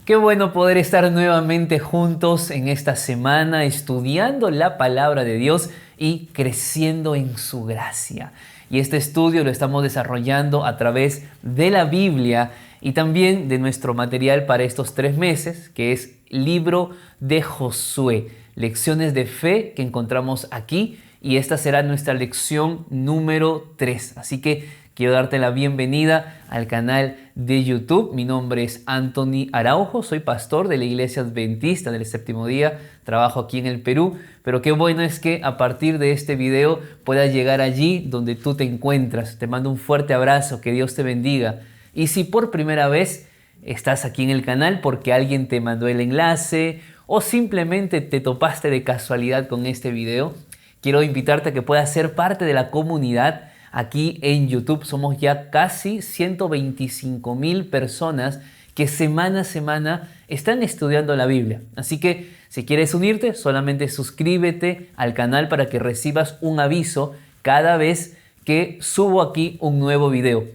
Qué bueno poder estar nuevamente juntos en esta semana estudiando la palabra de Dios y creciendo en su gracia. Y este estudio lo estamos desarrollando a través de la Biblia y también de nuestro material para estos 3 meses, que es Libro de Josué, lecciones de fe que encontramos aquí, y esta será nuestra lección número 3. Así que quiero darte la bienvenida al canal de YouTube. Mi nombre es Anthony Araujo, soy pastor de la Iglesia Adventista del Séptimo Día, trabajo aquí en el Perú, pero qué bueno es que a partir de este video puedas llegar allí donde tú te encuentras. Te mando un fuerte abrazo, que Dios te bendiga. Y si por primera vez estás aquí en el canal porque alguien te mandó el enlace o simplemente te topaste de casualidad con este video, quiero invitarte a que puedas ser parte de la comunidad. Aquí en YouTube somos ya casi 125,000 personas que semana a semana están estudiando la Biblia. Así que si quieres unirte, solamente suscríbete al canal para que recibas un aviso cada vez que subo aquí un nuevo video.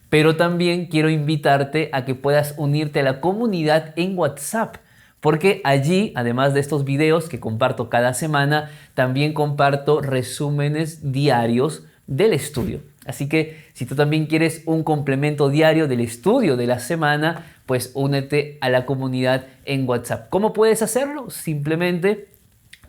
Pero también quiero invitarte a que puedas unirte a la comunidad en WhatsApp, porque allí, además de estos videos que comparto cada semana, también comparto resúmenes diarios del estudio. Así que si tú también quieres un complemento diario del estudio de la semana, pues únete a la comunidad en WhatsApp. ¿Cómo puedes hacerlo? Simplemente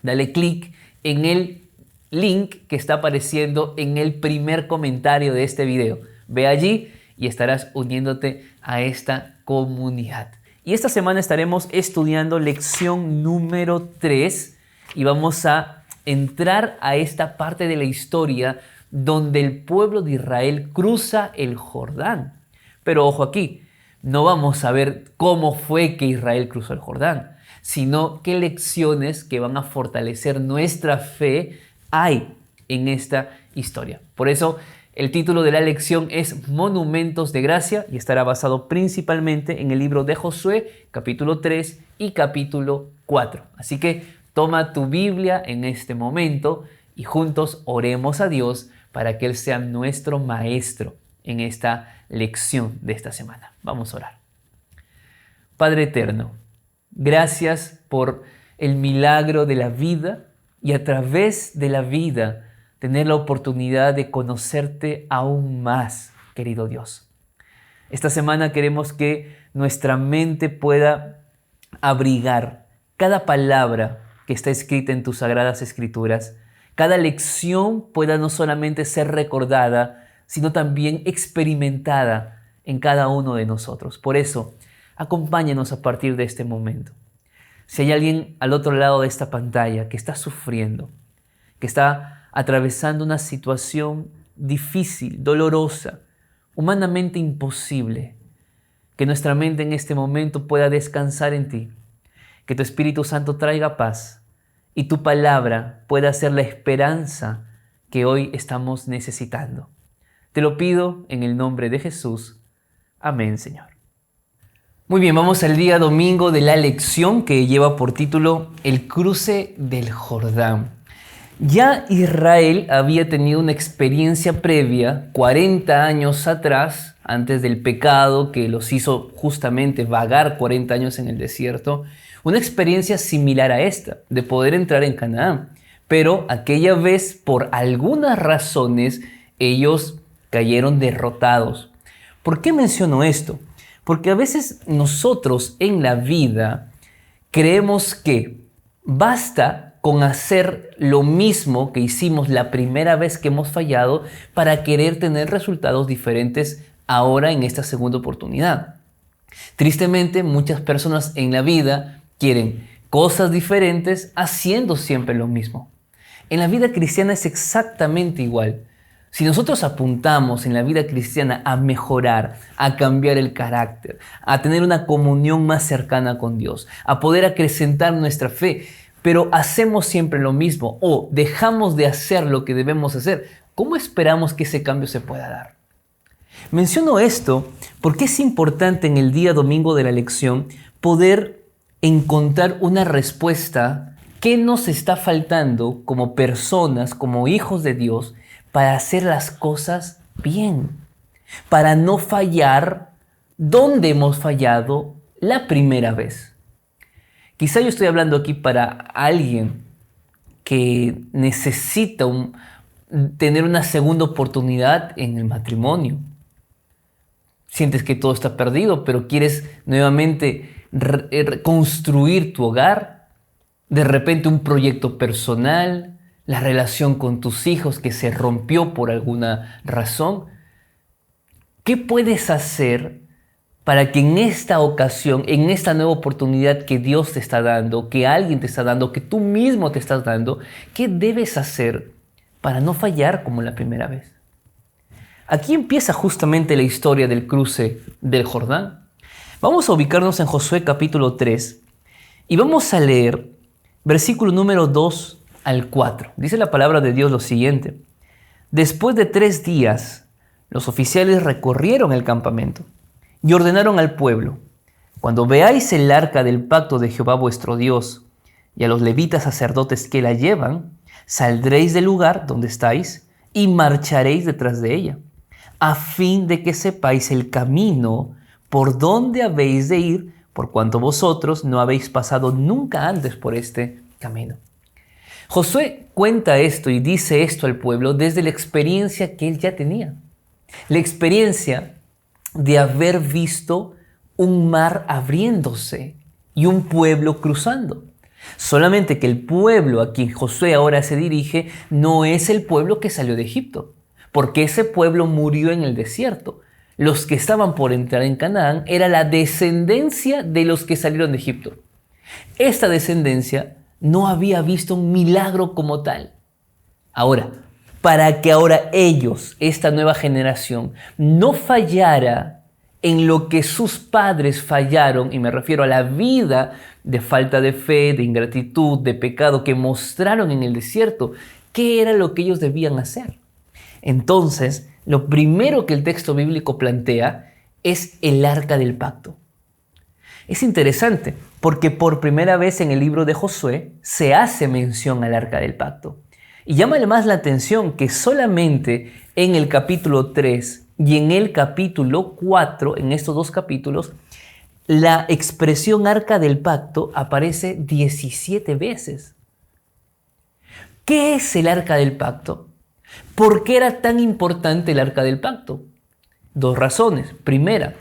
dale clic en el link que está apareciendo en el primer comentario de este video. Ve allí y estarás uniéndote a esta comunidad. Y esta semana estaremos estudiando lección número 3 y vamos a entrar a esta parte de la historia donde el pueblo de Israel cruza el Jordán. Pero ojo aquí, no vamos a ver cómo fue que Israel cruzó el Jordán, sino qué lecciones que van a fortalecer nuestra fe hay en esta historia. Por eso el título de la lección es Monumentos de Gracia y estará basado principalmente en el libro de Josué, capítulo 3 y capítulo 4. Así que toma tu Biblia en este momento y juntos oremos a Dios para que Él sea nuestro maestro en esta lección de esta semana. Vamos a orar. Padre eterno, gracias por el milagro de la vida y a través de la vida tener la oportunidad de conocerte aún más, querido Dios. Esta semana queremos que nuestra mente pueda abrigar cada palabra que está escrita en tus sagradas escrituras. Cada lección pueda no solamente ser recordada, sino también experimentada en cada uno de nosotros. Por eso, acompáñanos a partir de este momento. Si hay alguien al otro lado de esta pantalla que está sufriendo, que está atravesando una situación difícil, dolorosa, humanamente imposible, que nuestra mente en este momento pueda descansar en ti, que tu Espíritu Santo traiga paz y tu palabra pueda ser la esperanza que hoy estamos necesitando. Te lo pido en el nombre de Jesús. Amén, Señor. Muy bien, vamos al día domingo de la lección que lleva por título El cruce del Jordán. Ya Israel había tenido una experiencia previa 40 años atrás, antes del pecado que los hizo justamente vagar 40 años en el desierto, una experiencia similar a esta, de poder entrar en Canaán. Pero aquella vez, por algunas razones, ellos cayeron derrotados. ¿Por qué menciono esto? Porque a veces nosotros en la vida creemos que basta con hacer lo mismo que hicimos la primera vez que hemos fallado para querer tener resultados diferentes ahora en esta segunda oportunidad. Tristemente, muchas personas en la vida quieren cosas diferentes haciendo siempre lo mismo. En la vida cristiana es exactamente igual. Si nosotros apuntamos en la vida cristiana a mejorar, a cambiar el carácter, a tener una comunión más cercana con Dios, a poder acrecentar nuestra fe, pero hacemos siempre lo mismo o dejamos de hacer lo que debemos hacer, ¿cómo esperamos que ese cambio se pueda dar? Menciono esto porque es importante en el día domingo de la lección poder encontrar una respuesta que nos está faltando como personas, como hijos de Dios, para hacer las cosas bien, para no fallar donde hemos fallado la primera vez. Quizá yo estoy hablando aquí para alguien que necesita tener una segunda oportunidad en el matrimonio. Sientes que todo está perdido, pero quieres nuevamente reconstruir tu hogar. De repente un proyecto personal, la relación con tus hijos que se rompió por alguna razón. ¿Qué puedes hacer para que en esta ocasión, en esta nueva oportunidad que Dios te está dando, que alguien te está dando, que tú mismo te estás dando, qué debes hacer para no fallar como la primera vez? Aquí empieza justamente la historia del cruce del Jordán. Vamos a ubicarnos en Josué capítulo 3 y vamos a leer versículo número 2 al 4. Dice la palabra de Dios lo siguiente: Después de 3 días, los oficiales recorrieron el campamento y ordenaron al pueblo: Cuando veáis el arca del pacto de Jehová vuestro Dios y a los levitas sacerdotes que la llevan, saldréis del lugar donde estáis y marcharéis detrás de ella, a fin de que sepáis el camino por donde habéis de ir, por cuanto vosotros no habéis pasado nunca antes por este camino. Josué cuenta esto y dice esto al pueblo desde la experiencia que él ya tenía. La experiencia de haber visto un mar abriéndose y un pueblo cruzando. Solamente que el pueblo a quien Josué ahora se dirige no es el pueblo que salió de Egipto, porque ese pueblo murió en el desierto. Los que estaban por entrar en Canaán era la descendencia de los que salieron de Egipto. Esta descendencia no había visto un milagro como tal. Ahora, para que ahora ellos, esta nueva generación, no fallara en lo que sus padres fallaron, y me refiero a la vida de falta de fe, de ingratitud, de pecado que mostraron en el desierto, ¿qué era lo que ellos debían hacer? Entonces, lo primero que el texto bíblico plantea es el arca del pacto. Es interesante porque por primera vez en el libro de Josué se hace mención al arca del pacto. Y llama además la atención que solamente en el capítulo 3 y en el capítulo 4, en estos 2 capítulos, la expresión arca del pacto aparece 17 veces. ¿Qué es el arca del pacto? ¿Por qué era tan importante el arca del pacto? 2 razones. Primera,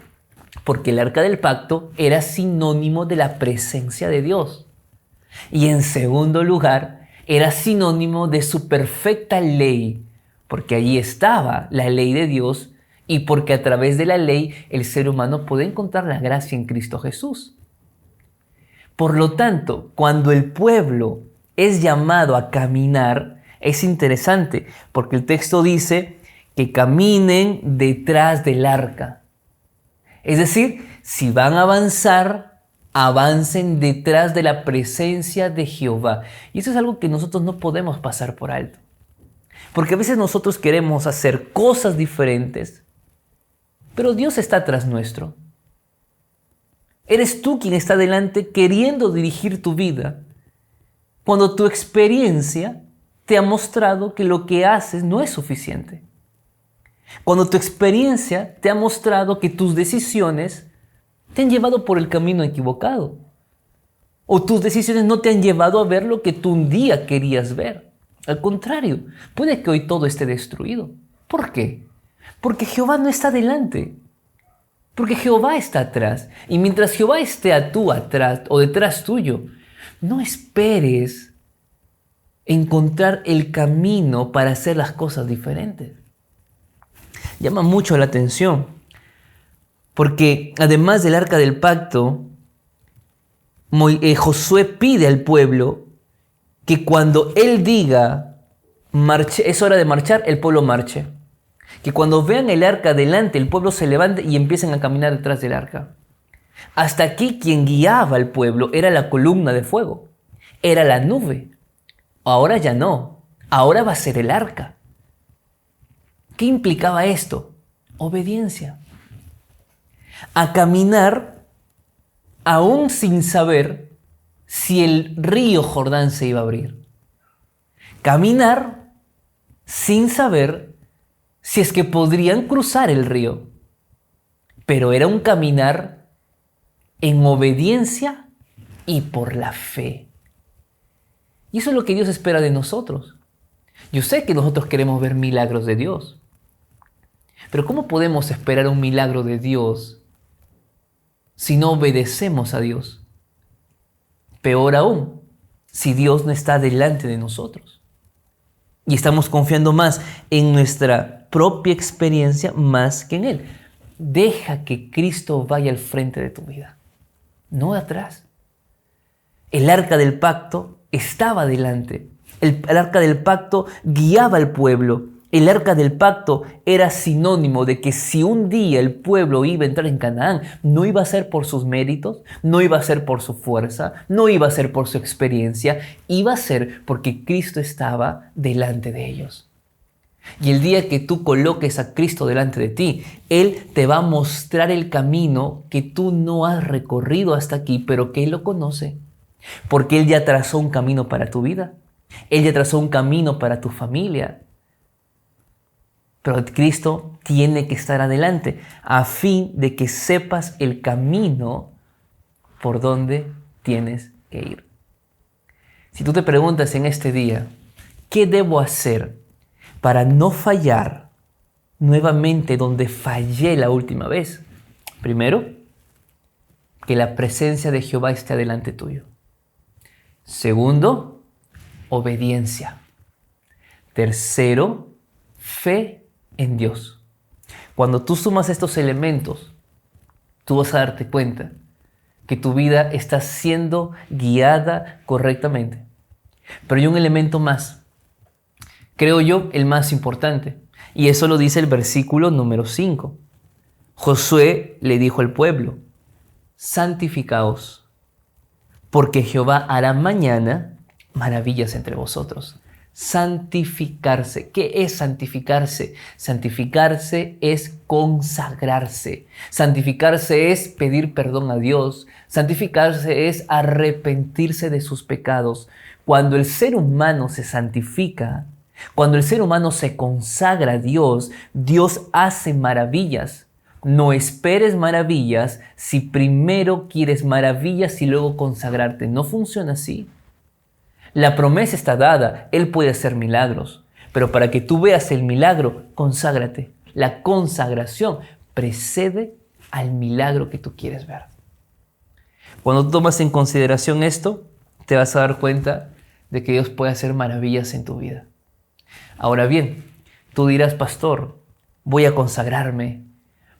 porque el arca del pacto era sinónimo de la presencia de Dios. Y en segundo lugar, era sinónimo de su perfecta ley, porque allí estaba la ley de Dios y porque a través de la ley el ser humano puede encontrar la gracia en Cristo Jesús. Por lo tanto, cuando el pueblo es llamado a caminar, es interesante porque el texto dice que caminen detrás del arca. Es decir, si van a avanzar, avancen detrás de la presencia de Jehová. Y eso es algo que nosotros no podemos pasar por alto. Porque a veces nosotros queremos hacer cosas diferentes, pero Dios está tras nuestro. Eres tú quien está delante queriendo dirigir tu vida, cuando tu experiencia te ha mostrado que lo que haces no es suficiente. Cuando tu experiencia te ha mostrado que tus decisiones te han llevado por el camino equivocado. O tus decisiones no te han llevado a ver lo que tú un día querías ver. Al contrario, puede que hoy todo esté destruido. ¿Por qué? Porque Jehová no está delante. Porque Jehová está atrás. Y mientras Jehová esté a tú atrás o detrás tuyo, no esperes encontrar el camino para hacer las cosas diferentes. Llama mucho la atención, porque además del arca del pacto, Josué pide al pueblo que cuando él diga, es hora de marchar, el pueblo marche. Que cuando vean el arca delante, el pueblo se levante y empiecen a caminar detrás del arca. Hasta aquí quien guiaba al pueblo era la columna de fuego, era la nube. Ahora ya no, ahora va a ser el arca. ¿Qué implicaba esto? Obediencia. A caminar aún sin saber si el río Jordán se iba a abrir. Caminar sin saber si es que podrían cruzar el río. Pero era un caminar en obediencia y por la fe. Y eso es lo que Dios espera de nosotros. Yo sé que nosotros queremos ver milagros de Dios. Pero ¿cómo podemos esperar un milagro de Dios si no obedecemos a Dios? Peor aún, si Dios no está delante de nosotros. Y estamos confiando más en nuestra propia experiencia más que en Él. Deja que Cristo vaya al frente de tu vida, no atrás. El arca del pacto estaba delante. El arca del pacto guiaba al pueblo. El arca del pacto era sinónimo de que si un día el pueblo iba a entrar en Canaán, no iba a ser por sus méritos, no iba a ser por su fuerza, no iba a ser por su experiencia, iba a ser porque Cristo estaba delante de ellos. Y el día que tú coloques a Cristo delante de ti, Él te va a mostrar el camino que tú no has recorrido hasta aquí, pero que Él lo conoce. Porque Él ya trazó un camino para tu vida. Él ya trazó un camino para tu familia. Pero Cristo tiene que estar adelante a fin de que sepas el camino por donde tienes que ir. Si tú te preguntas en este día, ¿qué debo hacer para no fallar nuevamente donde fallé la última vez? Primero, que la presencia de Jehová esté delante tuyo. Segundo, obediencia. Tercero, fe en Dios. Cuando tú sumas estos elementos, tú vas a darte cuenta que tu vida está siendo guiada correctamente. Pero hay un elemento más, creo yo, el más importante, y eso lo dice el versículo número 5. Josué le dijo al pueblo: santificaos, porque Jehová hará mañana maravillas entre vosotros. Santificarse. ¿Qué es santificarse? Santificarse es consagrarse. Santificarse es pedir perdón a Dios. Santificarse es arrepentirse de sus pecados. Cuando el ser humano se santifica, cuando el ser humano se consagra a Dios, Dios hace maravillas. No esperes maravillas si primero quieres maravillas y luego consagrarte. No funciona así. La promesa está dada, Él puede hacer milagros, pero para que tú veas el milagro, conságrate. La consagración precede al milagro que tú quieres ver. Cuando tomas en consideración esto, te vas a dar cuenta de que Dios puede hacer maravillas en tu vida. Ahora bien, tú dirás: pastor, voy a consagrarme,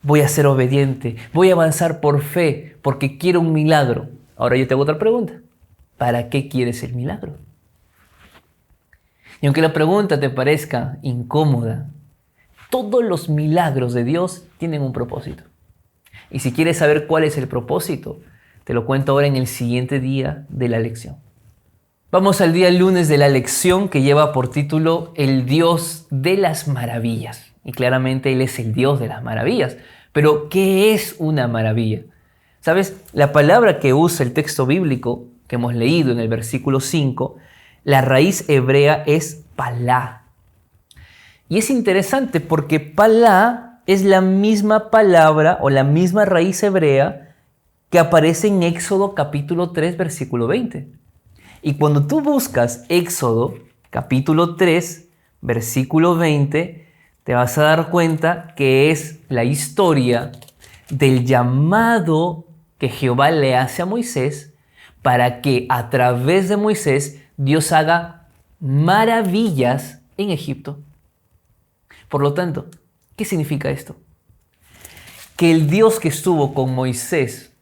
voy a ser obediente, voy a avanzar por fe porque quiero un milagro. Ahora yo te hago otra pregunta: ¿para qué quieres el milagro? Y aunque la pregunta te parezca incómoda, todos los milagros de Dios tienen un propósito. Y si quieres saber cuál es el propósito, te lo cuento ahora en el siguiente día de la lección. Vamos al día lunes de la lección, que lleva por título El Dios de las Maravillas. Y claramente Él es el Dios de las maravillas. Pero, ¿qué es una maravilla? ¿Sabes? La palabra que usa el texto bíblico que hemos leído en el versículo 5, la raíz hebrea es palá. Y es interesante porque palá es la misma palabra o la misma raíz hebrea que aparece en Éxodo capítulo 3, versículo 20. Y cuando tú buscas Éxodo capítulo 3, versículo 20, te vas a dar cuenta que es la historia del llamado que Jehová le hace a Moisés para que a través de Moisés Dios haga maravillas en Egipto. Por lo tanto, ¿qué significa esto? Que el Dios que estuvo con Moisés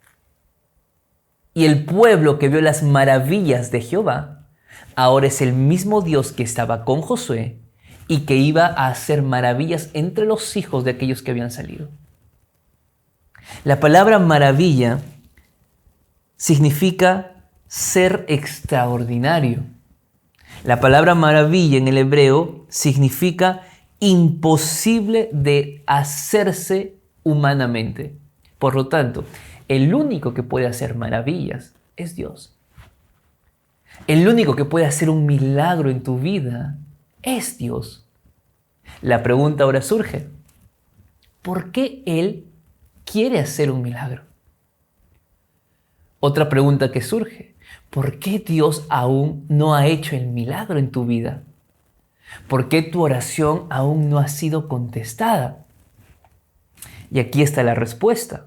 y el pueblo que vio las maravillas de Jehová, ahora es el mismo Dios que estaba con Josué y que iba a hacer maravillas entre los hijos de aquellos que habían salido. La palabra maravilla significa ser extraordinario. La palabra maravilla en el hebreo significa imposible de hacerse humanamente. Por lo tanto, el único que puede hacer maravillas es Dios. El único que puede hacer un milagro en tu vida es Dios. La pregunta ahora surge: ¿por qué Él quiere hacer un milagro? Otra pregunta que surge: ¿por qué Dios aún no ha hecho el milagro en tu vida? ¿Por qué tu oración aún no ha sido contestada? Y aquí está la respuesta.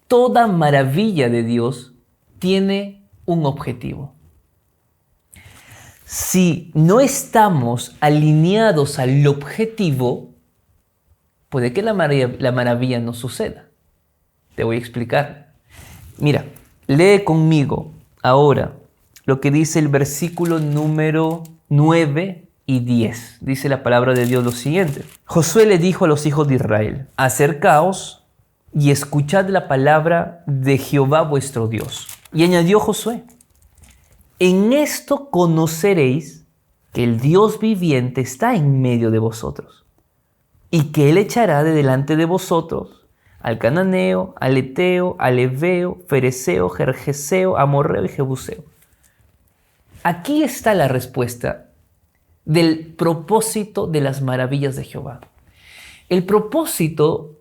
Toda maravilla de Dios tiene un objetivo. Si no estamos alineados al objetivo, puede que la maravilla no suceda. Te voy a explicar. Mira, lee conmigo ahora lo que dice el versículo número 9 y 10. Dice la palabra de Dios lo siguiente. Josué le dijo a los hijos de Israel: acercaos y escuchad la palabra de Jehová vuestro Dios. Y añadió Josué: en esto conoceréis que el Dios viviente está en medio de vosotros, y que Él echará de delante de vosotros al cananeo, al eteo, al heveo, fereceo, gergeseo, amorreo y jebuseo. Aquí está la respuesta del propósito de las maravillas de Jehová. El propósito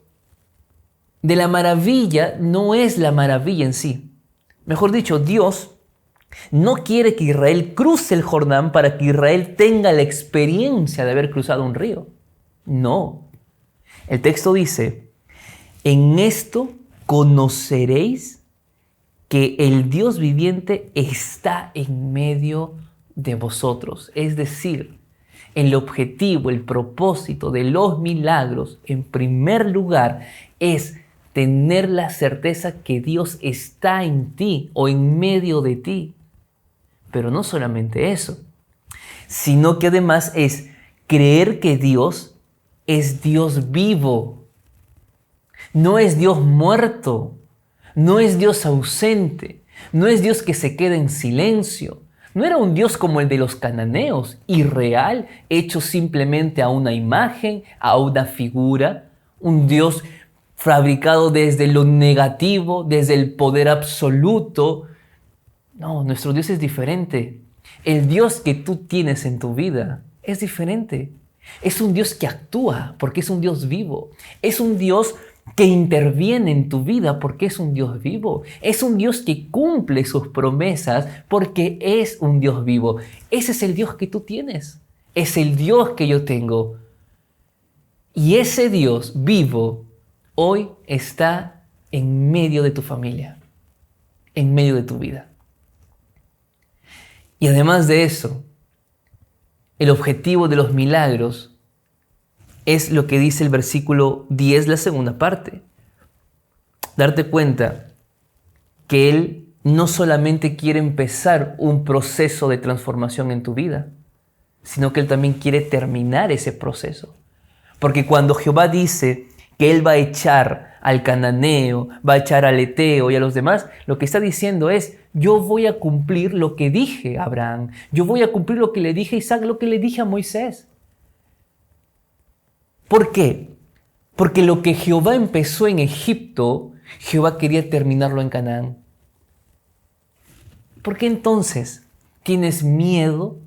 de la maravilla no es la maravilla en sí. Mejor dicho, Dios no quiere que Israel cruce el Jordán para que Israel tenga la experiencia de haber cruzado un río. No. El texto dice: en esto conoceréis que el Dios viviente está en medio de vosotros. Es decir, el objetivo, el propósito de los milagros, en primer lugar, es tener la certeza que Dios está en ti o en medio de ti. Pero no solamente eso, sino que además es creer que Dios es Dios vivo. No es Dios muerto, no es Dios ausente, no es Dios que se queda en silencio. No era un Dios como el de los cananeos, irreal, hecho simplemente a una imagen, a una figura. Un Dios fabricado desde lo negativo, desde el poder absoluto. No, nuestro Dios es diferente. El Dios que tú tienes en tu vida es diferente. Es un Dios que actúa porque es un Dios vivo. Es un Dios que interviene en tu vida porque es un Dios vivo. Es un Dios que cumple sus promesas porque es un Dios vivo. Ese es el Dios que tú tienes. Es el Dios que yo tengo. Y ese Dios vivo hoy está en medio de tu familia, en medio de tu vida. Y además de eso, el objetivo de los milagros es lo que dice el versículo 10, la segunda parte. Darte cuenta que Él no solamente quiere empezar un proceso de transformación en tu vida, sino que Él también quiere terminar ese proceso. Porque cuando Jehová dice que Él va a echar al cananeo, va a echar al eteo y a los demás, lo que está diciendo es: yo voy a cumplir lo que dije a Abraham, yo voy a cumplir lo que le dije a Isaac, lo que le dije a Moisés. ¿Por qué? Porque lo que Jehová empezó en Egipto, Jehová quería terminarlo en Canaán. ¿Por qué entonces tienes miedo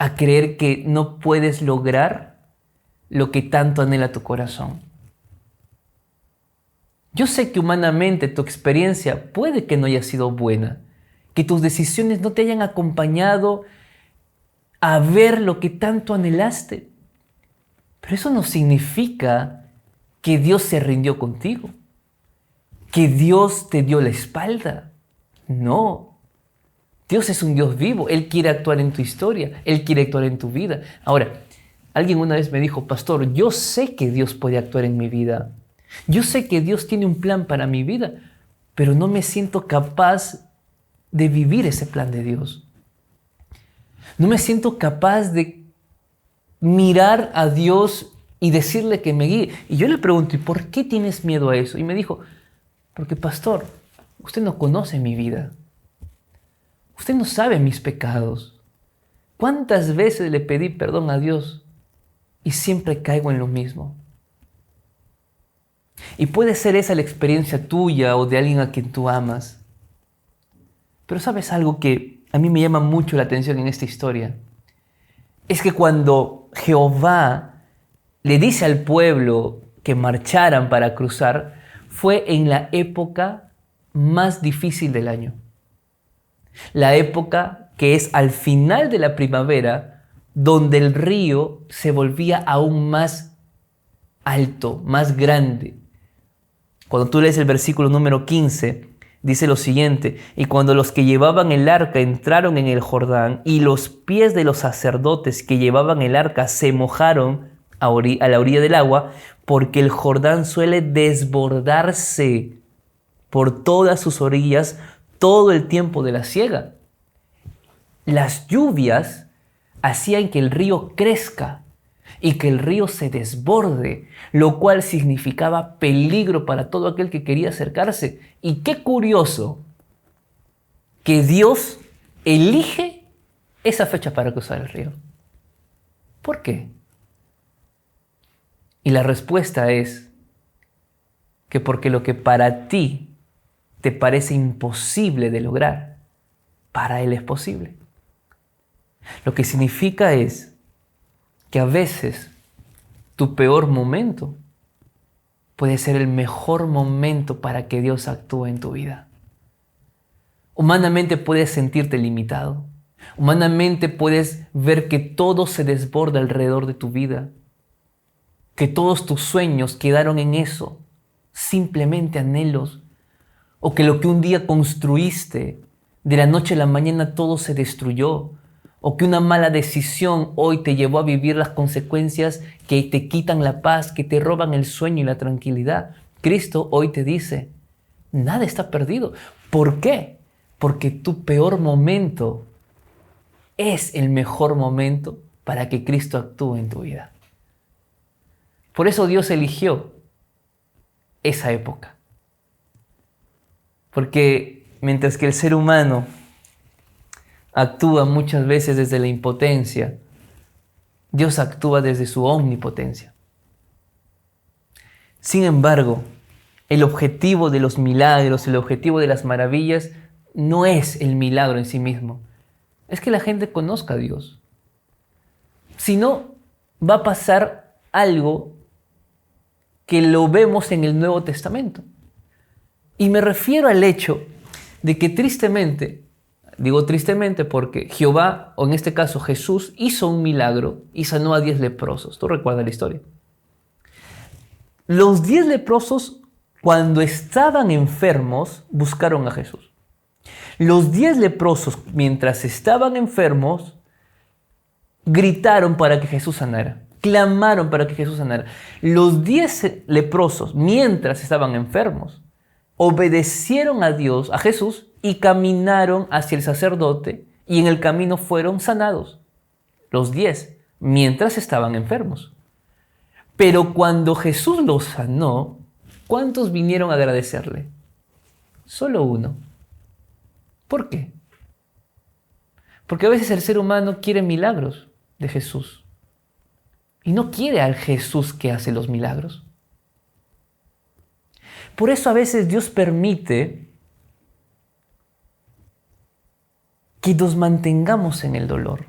a creer que no puedes lograr lo que tanto anhela tu corazón? Yo sé que humanamente tu experiencia puede que no haya sido buena, que tus decisiones no te hayan acompañado a ver lo que tanto anhelaste. Pero eso no significa que Dios se rindió contigo, que Dios te dio la espalda. No. Dios es un Dios vivo. Él quiere actuar en tu historia. Él quiere actuar en tu vida. Ahora, alguien una vez me dijo: pastor, yo sé que Dios puede actuar en mi vida. Yo sé que Dios tiene un plan para mi vida, pero no me siento capaz de vivir ese plan de Dios. No me siento capaz de mirar a Dios y decirle que me guíe. Y yo le pregunto: ¿y por qué tienes miedo a eso? Y me dijo: porque pastor, usted no conoce mi vida. Usted no sabe mis pecados. ¿Cuántas veces le pedí perdón a Dios y siempre caigo en lo mismo? Y puede ser esa la experiencia tuya o de alguien a quien tú amas. Pero ¿sabes algo que a mí me llama mucho la atención en esta historia? Es que cuando Jehová le dice al pueblo que marcharan para cruzar, fue en la época más difícil del año. La época que es al final de la primavera, donde el río se volvía aún más alto, más grande. Cuando tú lees el versículo número 15, dice lo siguiente: y cuando los que llevaban el arca entraron en el Jordán, y los pies de los sacerdotes que llevaban el arca se mojaron a la orilla del agua, porque el Jordán suele desbordarse por todas sus orillas todo el tiempo de la siega. Las lluvias hacían que el río crezca y que el río se desborde, lo cual significaba peligro para todo aquel que quería acercarse. Y qué curioso que Dios elige esa fecha para cruzar el río. ¿Por qué? Y la respuesta es que porque lo que para ti te parece imposible de lograr, para Él es posible. Lo que significa es que a veces tu peor momento puede ser el mejor momento para que Dios actúe en tu vida. Humanamente puedes sentirte limitado. Humanamente puedes ver que todo se desborda alrededor de tu vida, que todos tus sueños quedaron en eso, simplemente anhelos, o que lo que un día construiste, de la noche a la mañana todo se destruyó, o que una mala decisión hoy te llevó a vivir las consecuencias que te quitan la paz, que te roban el sueño y la tranquilidad. Cristo hoy te dice, nada está perdido. ¿Por qué? Porque tu peor momento es el mejor momento para que Cristo actúe en tu vida. Por eso Dios eligió esa época. Porque mientras que el ser humano actúa muchas veces desde la impotencia, Dios actúa desde su omnipotencia. Sin embargo, el objetivo de los milagros, el objetivo de las maravillas, no es el milagro en sí mismo. Es que la gente conozca a Dios. Si no, va a pasar algo que lo vemos en el Nuevo Testamento. Y me refiero al hecho de que tristemente, digo tristemente porque Jehová, o en este caso Jesús, hizo un milagro y sanó a 10 leprosos. ¿Tú recuerdas la historia? Los 10 leprosos, cuando estaban enfermos, buscaron a Jesús. Los 10 leprosos, mientras estaban enfermos, gritaron para que Jesús sanara. Clamaron para que Jesús sanara. Los 10 leprosos, mientras estaban enfermos, obedecieron a Dios, a Jesús, y caminaron hacia el sacerdote, y en el camino fueron sanados. Los 10, mientras estaban enfermos. Pero cuando Jesús los sanó, ¿cuántos vinieron a agradecerle? Solo uno. ¿Por qué? Porque a veces el ser humano quiere milagros de Jesús y no quiere al Jesús que hace los milagros. Por eso a veces Dios permite que nos mantengamos en el dolor,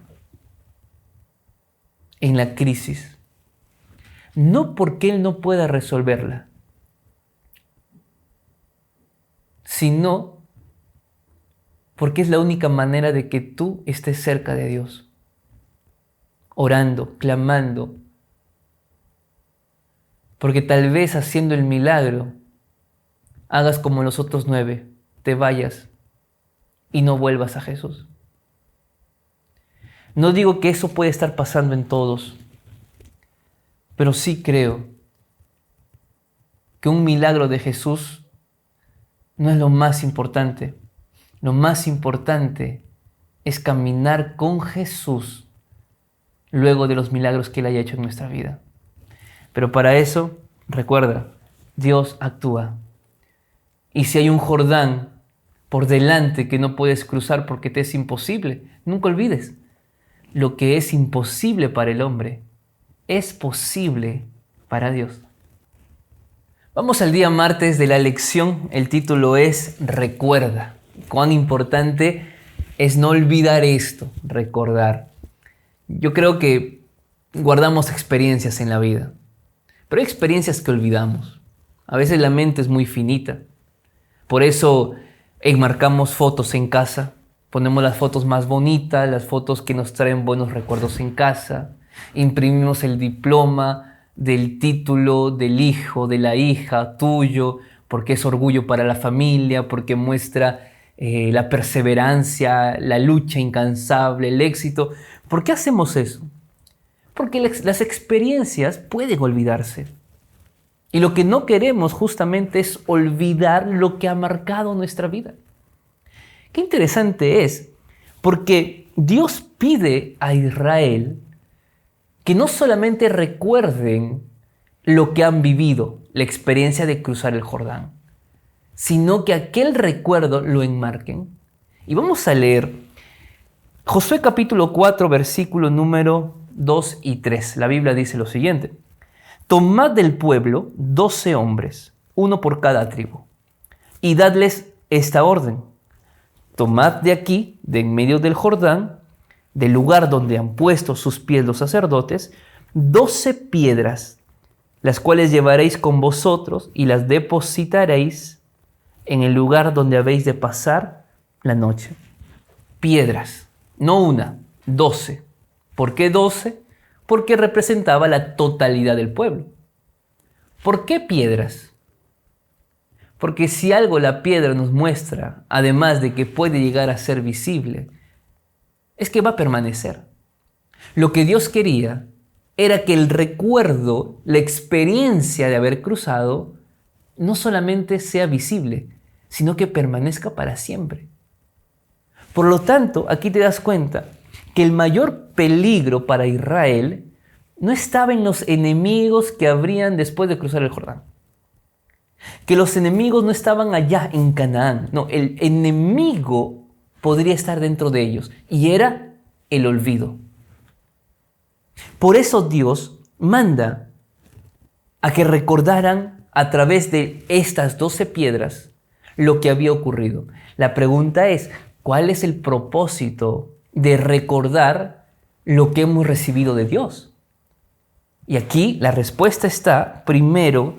en la crisis. No porque Él no pueda resolverla, sino porque es la única manera de que tú estés cerca de Dios, orando, clamando. Porque tal vez haciendo el milagro, hagas como los otros 9, te vayas y no vuelvas a Jesús. No digo que eso puede estar pasando en todos, pero sí creo que un milagro de Jesús no es lo más importante. Lo más importante es caminar con Jesús luego de los milagros que Él haya hecho en nuestra vida. Pero para eso, recuerda, Dios actúa. Y si hay un Jordán por delante que no puedes cruzar porque te es imposible, nunca olvides, lo que es imposible para el hombre es posible para Dios. Vamos al día martes de la lección. El título es Recuerda. Cuán importante es no olvidar esto, recordar. Yo creo que guardamos experiencias en la vida, pero hay experiencias que olvidamos. A veces la mente es muy finita. Por eso enmarcamos fotos en casa. Ponemos las fotos más bonitas, las fotos que nos traen buenos recuerdos en casa. Imprimimos el diploma del título del hijo, de la hija, tuyo, porque es orgullo para la familia, porque muestra la perseverancia, la lucha incansable, el éxito. ¿Por qué hacemos eso? Porque las experiencias pueden olvidarse. Y lo que no queremos justamente es olvidar lo que ha marcado nuestra vida. Qué interesante es, porque Dios pide a Israel que no solamente recuerden lo que han vivido, la experiencia de cruzar el Jordán, sino que aquel recuerdo lo enmarquen. Y vamos a leer Josué capítulo 4, versículo número 2 y 3. La Biblia dice lo siguiente: tomad del pueblo 12 hombres, uno por cada tribu, y dadles esta orden: tomad de aquí, de en medio del Jordán, del lugar donde han puesto sus pies los sacerdotes, 12 piedras, las cuales llevaréis con vosotros y las depositaréis en el lugar donde habéis de pasar la noche. Piedras, no una, 12. ¿Por qué 12? Porque representaba la totalidad del pueblo. ¿Por qué piedras? Porque si algo la piedra nos muestra, además de que puede llegar a ser visible, es que va a permanecer. Lo que Dios quería era que el recuerdo, la experiencia de haber cruzado, no solamente sea visible, sino que permanezca para siempre. Por lo tanto, aquí te das cuenta que el mayor peligro para Israel no estaba en los enemigos que habrían después de cruzar el Jordán. Que los enemigos no estaban allá en Canaán. No, el enemigo podría estar dentro de ellos, y era el olvido. Por eso Dios manda a que recordaran a través de estas 12 piedras lo que había ocurrido. La pregunta es, ¿cuál es el propósito de recordar lo que hemos recibido de Dios? Y aquí la respuesta está primero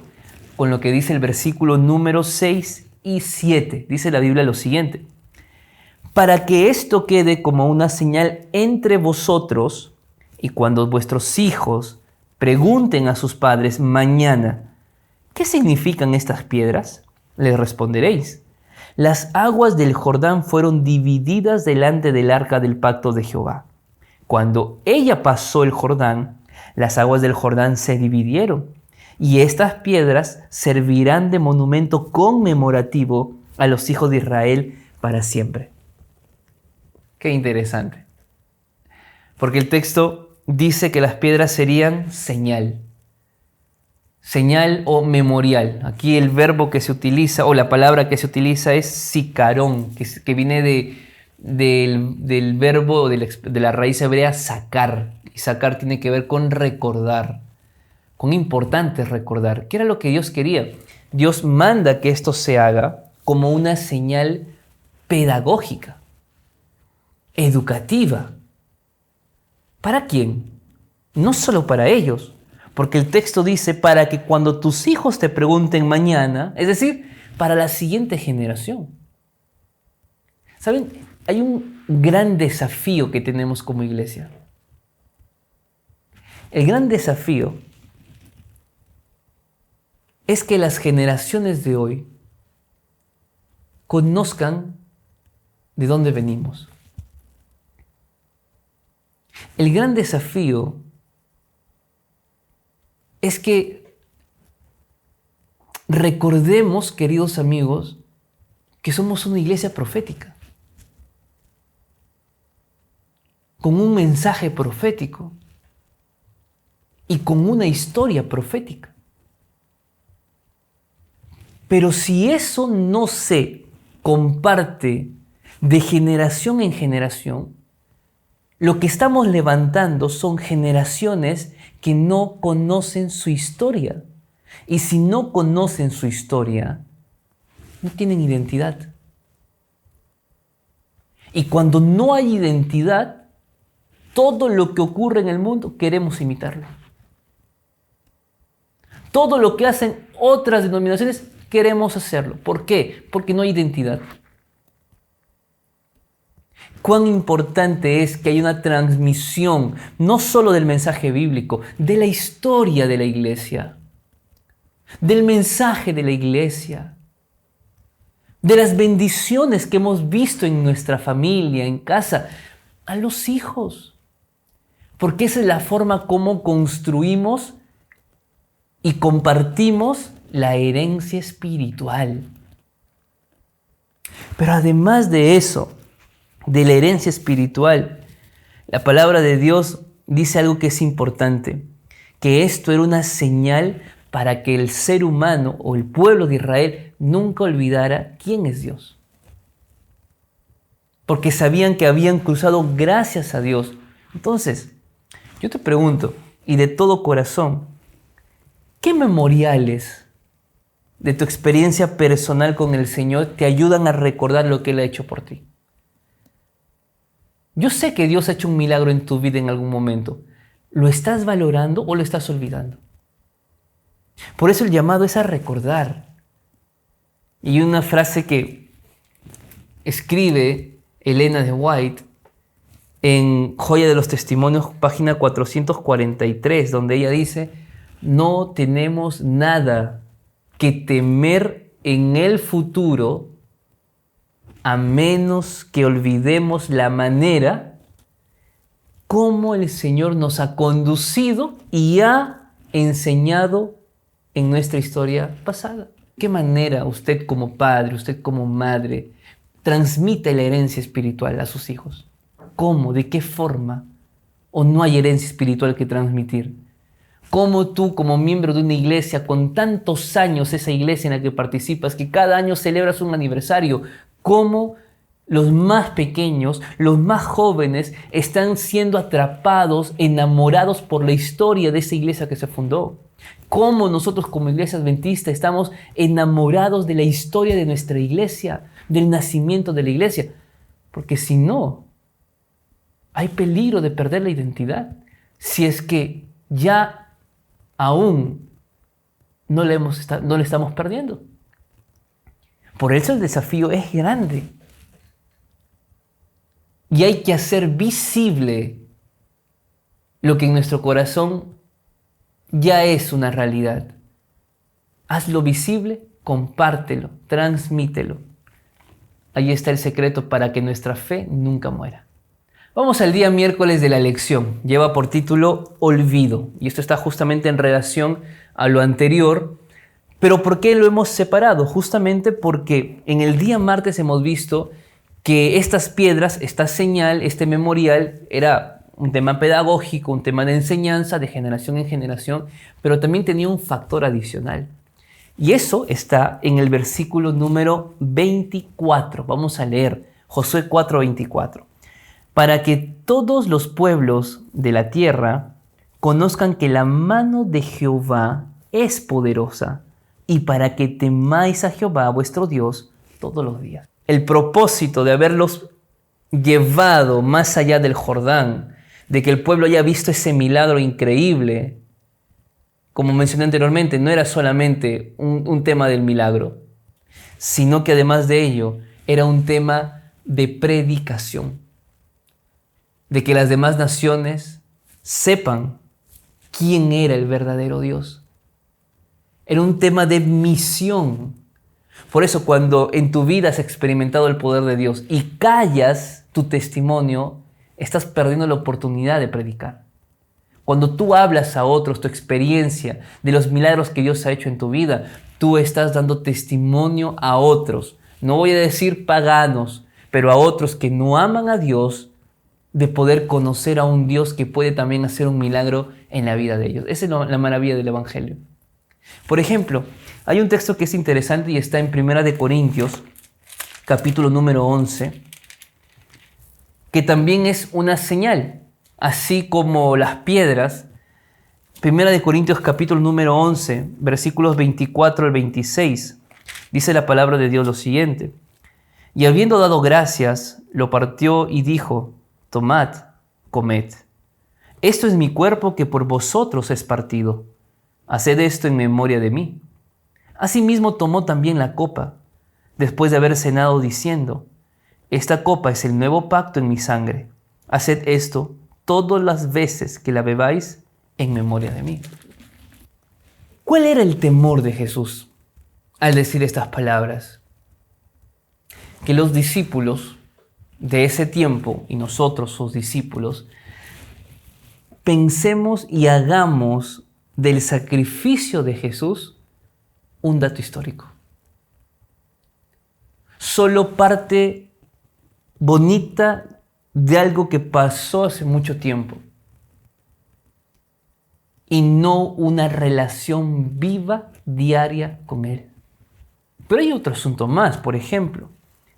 con lo que dice el versículo número 6 y 7. Dice la Biblia lo siguiente: para que esto quede como una señal entre vosotros, y cuando vuestros hijos pregunten a sus padres mañana, ¿qué significan estas piedras?, les responderéis: las aguas del Jordán fueron divididas delante del arca del pacto de Jehová. Cuando ella pasó el Jordán, las aguas del Jordán se dividieron, y estas piedras servirán de monumento conmemorativo a los hijos de Israel para siempre. Qué interesante. Porque el texto dice que las piedras serían señal. Señal o memorial. Aquí el verbo que se utiliza, o la palabra que se utiliza, es sicarón, que viene del verbo, de la raíz hebrea sacar. Y sacar tiene que ver con recordar, con importante recordar. ¿Qué era lo que Dios quería? Dios manda que esto se haga como una señal pedagógica, educativa. ¿Para quién? No solo para ellos, porque el texto dice para que cuando tus hijos te pregunten mañana, es decir, para la siguiente generación. ¿Saben? Hay un gran desafío que tenemos como iglesia. El gran desafío es que las generaciones de hoy conozcan de dónde venimos. El gran desafío es que recordemos, queridos amigos, que somos una iglesia profética, con un mensaje profético y con una historia profética. Pero si eso no se comparte de generación en generación, lo que estamos levantando son generaciones que no conocen su historia. Y si no conocen su historia, no tienen identidad. Y cuando no hay identidad, todo lo que ocurre en el mundo queremos imitarlo. Todo lo que hacen otras denominaciones queremos hacerlo. ¿Por qué? Porque no hay identidad. Cuán importante es que haya una transmisión, no solo del mensaje bíblico, de la historia de la iglesia, del mensaje de la iglesia, de las bendiciones que hemos visto en nuestra familia, en casa, a los hijos. Porque esa es la forma como construimos y compartimos la herencia espiritual. Pero además de eso, de la herencia espiritual, la palabra de Dios dice algo que es importante, que esto era una señal para que el ser humano o el pueblo de Israel nunca olvidara quién es Dios. Porque sabían que habían cruzado gracias a Dios. Entonces, yo te pregunto, y de todo corazón, ¿qué memoriales de tu experiencia personal con el Señor te ayudan a recordar lo que Él ha hecho por ti? Yo sé que Dios ha hecho un milagro en tu vida en algún momento. ¿Lo estás valorando o lo estás olvidando? Por eso el llamado es a recordar. Y una frase que escribe Elena de White en Joya de los Testimonios, página 443, donde ella dice: no tenemos nada que temer en el futuro a menos que olvidemos la manera como el Señor nos ha conducido y ha enseñado en nuestra historia pasada. ¿Qué manera usted como padre, usted como madre, transmite la herencia espiritual a sus hijos? ¿Cómo? ¿De qué forma? ¿O no hay herencia espiritual que transmitir? ¿Cómo tú, como miembro de una iglesia, con tantos años esa iglesia en la que participas, que cada año celebras un aniversario, cómo los más pequeños, los más jóvenes, están siendo atrapados, enamorados por la historia de esa iglesia que se fundó? ¿Cómo nosotros como iglesia adventista estamos enamorados de la historia de nuestra iglesia, del nacimiento de la iglesia? Porque si no, hay peligro de perder la identidad. Si es que ya aún no le estamos perdiendo. Por eso el desafío es grande. Y hay que hacer visible lo que en nuestro corazón ya es una realidad. Hazlo visible, compártelo, transmítelo. Ahí está el secreto para que nuestra fe nunca muera. Vamos al día miércoles de la lección. Lleva por título Olvido. Y esto está justamente en relación a lo anterior. Pero ¿por qué lo hemos separado? Justamente porque en el día martes hemos visto que estas piedras, esta señal, este memorial, era un tema pedagógico, un tema de enseñanza de generación en generación, pero también tenía un factor adicional. Y eso está en el versículo número 24. Vamos a leer Josué 4:24. Para que todos los pueblos de la tierra conozcan que la mano de Jehová es poderosa, y para que temáis a Jehová vuestro Dios todos los días. El propósito de haberlos llevado más allá del Jordán, de que el pueblo haya visto ese milagro increíble, como mencioné anteriormente, no era solamente un tema del milagro, sino que además de ello era un tema de predicación, de que las demás naciones sepan quién era el verdadero Dios. Era un tema de misión. Por eso cuando en tu vida has experimentado el poder de Dios y callas tu testimonio, estás perdiendo la oportunidad de predicar. Cuando tú hablas a otros tu experiencia de los milagros que Dios ha hecho en tu vida, tú estás dando testimonio a otros. No voy a decir paganos, pero a otros que no aman a Dios, de poder conocer a un Dios que puede también hacer un milagro en la vida de ellos. Esa es la maravilla del Evangelio. Por ejemplo, hay un texto que es interesante y está en 1 Corintios, capítulo número 11, que también es una señal, así como las piedras. 1 Corintios, capítulo número 11, versículos 24 al 26, dice la palabra de Dios lo siguiente: y habiendo dado gracias, lo partió y dijo: tomad, comed. Esto es mi cuerpo que por vosotros es partido. Haced esto en memoria de mí. Asimismo tomó también la copa, después de haber cenado, diciendo: esta copa es el nuevo pacto en mi sangre. Haced esto todas las veces que la bebáis en memoria de mí. ¿Cuál era el temor de Jesús al decir estas palabras? Que los discípulos de ese tiempo, y nosotros sus discípulos, pensemos y hagamos del sacrificio de Jesús un dato histórico. Solo parte bonita de algo que pasó hace mucho tiempo y no una relación viva, diaria con Él. Pero hay otro asunto más. Por ejemplo,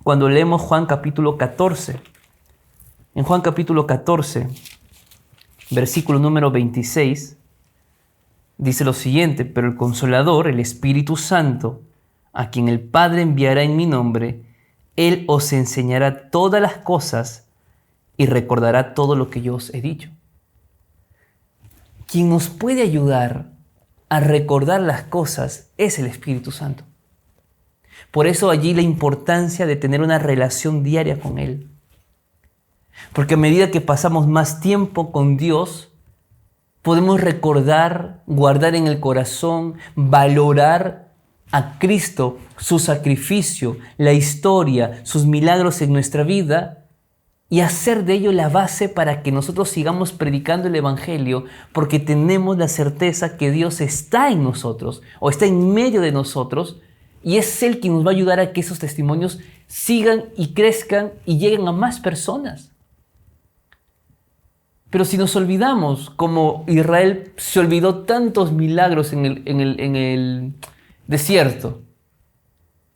cuando leemos Juan capítulo 14, en Juan capítulo 14, versículo número 26, dice lo siguiente: pero el Consolador, el Espíritu Santo, a quien el Padre enviará en mi nombre, Él os enseñará todas las cosas y recordará todo lo que yo os he dicho. Quien nos puede ayudar a recordar las cosas es el Espíritu Santo. Por eso allí la importancia de tener una relación diaria con Él. Porque a medida que pasamos más tiempo con Dios, podemos recordar, guardar en el corazón, valorar a Cristo, su sacrificio, la historia, sus milagros en nuestra vida y hacer de ello la base para que nosotros sigamos predicando el Evangelio, porque tenemos la certeza que Dios está en nosotros o está en medio de nosotros y es Él quien nos va a ayudar a que esos testimonios sigan y crezcan y lleguen a más personas. Pero si nos olvidamos, como Israel se olvidó tantos milagros en el desierto,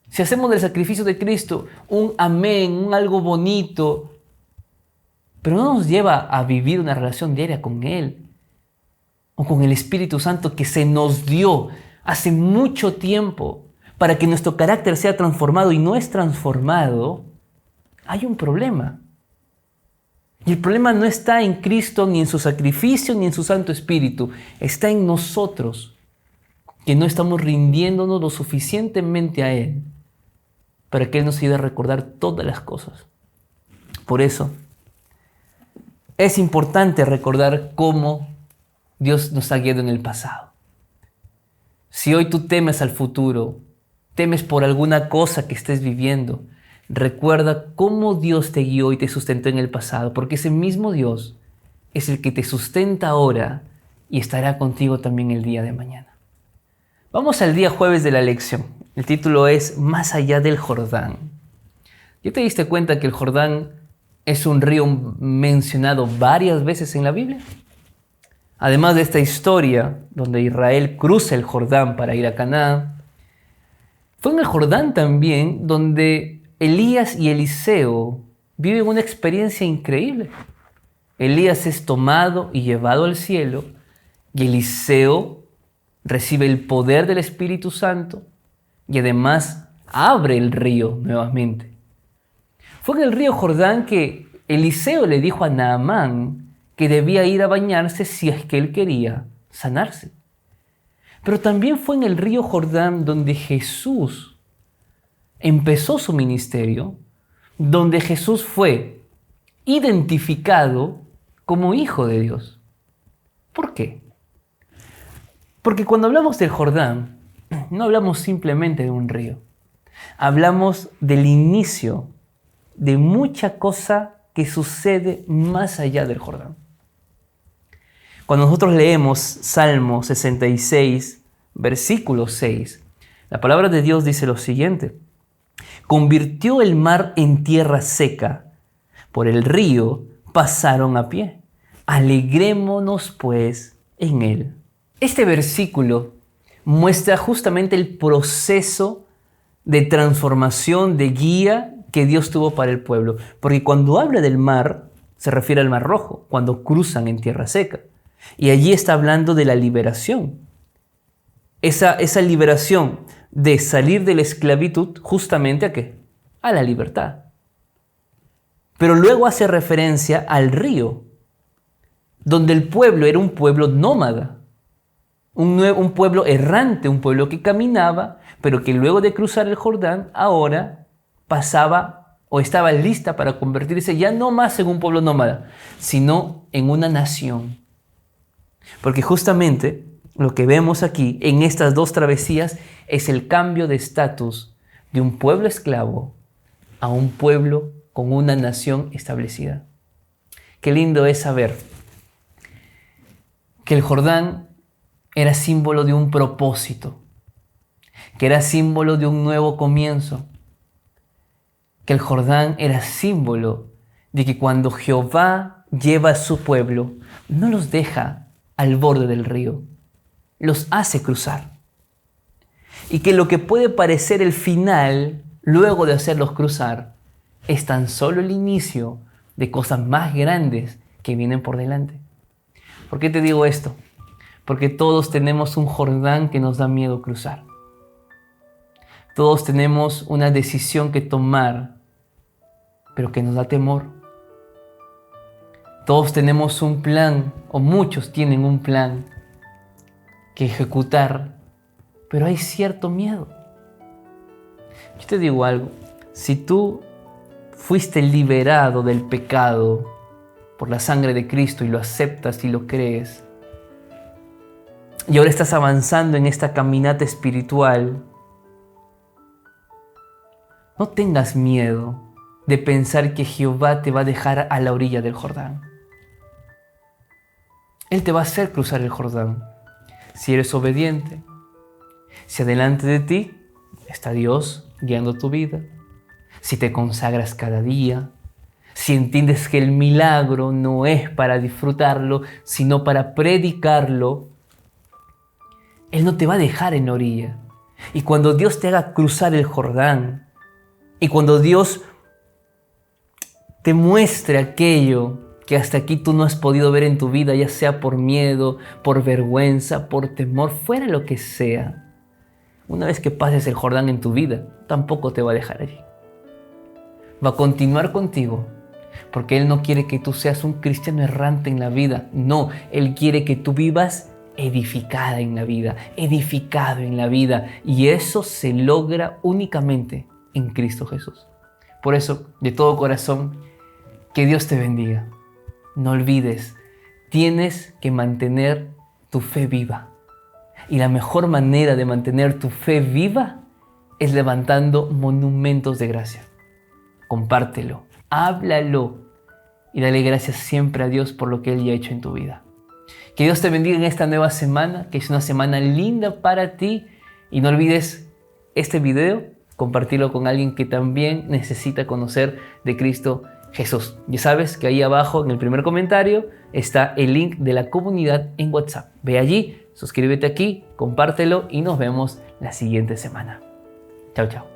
si hacemos del sacrificio de Cristo un amén, un algo bonito, pero no nos lleva a vivir una relación diaria con Él o con el Espíritu Santo que se nos dio hace mucho tiempo para que nuestro carácter sea transformado y no es transformado, hay un problema. Y el problema no está en Cristo, ni en su sacrificio, ni en su Santo Espíritu. Está en nosotros, que no estamos rindiéndonos lo suficientemente a Él para que Él nos ayude a recordar todas las cosas. Por eso, es importante recordar cómo Dios nos ha guiado en el pasado. Si hoy tú temes al futuro, temes por alguna cosa que estés viviendo, recuerda cómo Dios te guió y te sustentó en el pasado, porque ese mismo Dios es el que te sustenta ahora y estará contigo también el día de mañana. Vamos al día jueves de la lección. El título es Más allá del Jordán. ¿Ya te diste cuenta que el Jordán es un río mencionado varias veces en la Biblia? Además de esta historia donde Israel cruza el Jordán para ir a Canaán, fue en el Jordán también donde Elías y Eliseo viven una experiencia increíble. Elías es tomado y llevado al cielo y Eliseo recibe el poder del Espíritu Santo y además abre el río nuevamente. Fue en el río Jordán que Eliseo le dijo a Naamán que debía ir a bañarse si es que él quería sanarse. Pero también fue en el río Jordán donde Jesús empezó su ministerio, donde Jesús fue identificado como Hijo de Dios. ¿Por qué? Porque cuando hablamos del Jordán, no hablamos simplemente de un río. Hablamos del inicio de mucha cosa que sucede más allá del Jordán. Cuando nosotros leemos Salmo 66, versículo 6, la palabra de Dios dice lo siguiente: convirtió el mar en tierra seca, por el río pasaron a pie. Alegrémonos pues en él. Este versículo muestra justamente el proceso de transformación, de guía que Dios tuvo para el pueblo. Porque cuando habla del mar, se refiere al Mar Rojo, cuando cruzan en tierra seca. Y allí está hablando de la liberación. Esa liberación de salir de la esclavitud justamente ¿a qué? A la libertad. Pero luego hace referencia al río, donde el pueblo era un pueblo nómada. un pueblo errante, un pueblo que caminaba, pero que luego de cruzar el Jordán ahora pasaba o estaba lista para convertirse ya no más en un pueblo nómada, sino en una nación. Porque justamente lo que vemos aquí en estas dos travesías es el cambio de estatus de un pueblo esclavo a un pueblo con una nación establecida. Qué lindo es saber que el Jordán era símbolo de un propósito, que era símbolo de un nuevo comienzo, que el Jordán era símbolo de que cuando Jehová lleva a su pueblo, no los deja al borde del río, los hace cruzar. Y que lo que puede parecer el final, luego de hacerlos cruzar, es tan solo el inicio de cosas más grandes que vienen por delante. ¿Por qué te digo esto? Porque todos tenemos un Jordán que nos da miedo cruzar. Todos tenemos una decisión que tomar, pero que nos da temor. Todos tenemos un plan, o muchos tienen un plan que ejecutar, pero hay cierto miedo. Yo te digo algo, si tú fuiste liberado del pecado por la sangre de Cristo y lo aceptas y lo crees, y ahora estás avanzando en esta caminata espiritual, no tengas miedo de pensar que Jehová te va a dejar a la orilla del Jordán. Él te va a hacer cruzar el Jordán si eres obediente. Si delante de ti está Dios guiando tu vida, si te consagras cada día, si entiendes que el milagro no es para disfrutarlo, sino para predicarlo, Él no te va a dejar en la orilla. Y cuando Dios te haga cruzar el Jordán, y cuando Dios te muestre aquello que hasta aquí tú no has podido ver en tu vida, ya sea por miedo, por vergüenza, por temor, fuera lo que sea, una vez que pases el Jordán en tu vida, tampoco te va a dejar allí. Va a continuar contigo, porque Él no quiere que tú seas un cristiano errante en la vida. No, Él quiere que tú vivas edificada en la vida, edificado en la vida. Y eso se logra únicamente en Cristo Jesús. Por eso, de todo corazón, que Dios te bendiga. No olvides, tienes que mantener tu fe viva. Y la mejor manera de mantener tu fe viva es levantando monumentos de gracia. Compártelo, háblalo y dale gracias siempre a Dios por lo que Él ya ha hecho en tu vida. Que Dios te bendiga en esta nueva semana, que es una semana linda para ti. Y no olvides este video, compartirlo con alguien que también necesita conocer de Cristo Jesús. Ya sabes que ahí abajo en el primer comentario está el link de la comunidad en WhatsApp. Ve allí, suscríbete aquí, compártelo y nos vemos la siguiente semana. Chao, chao.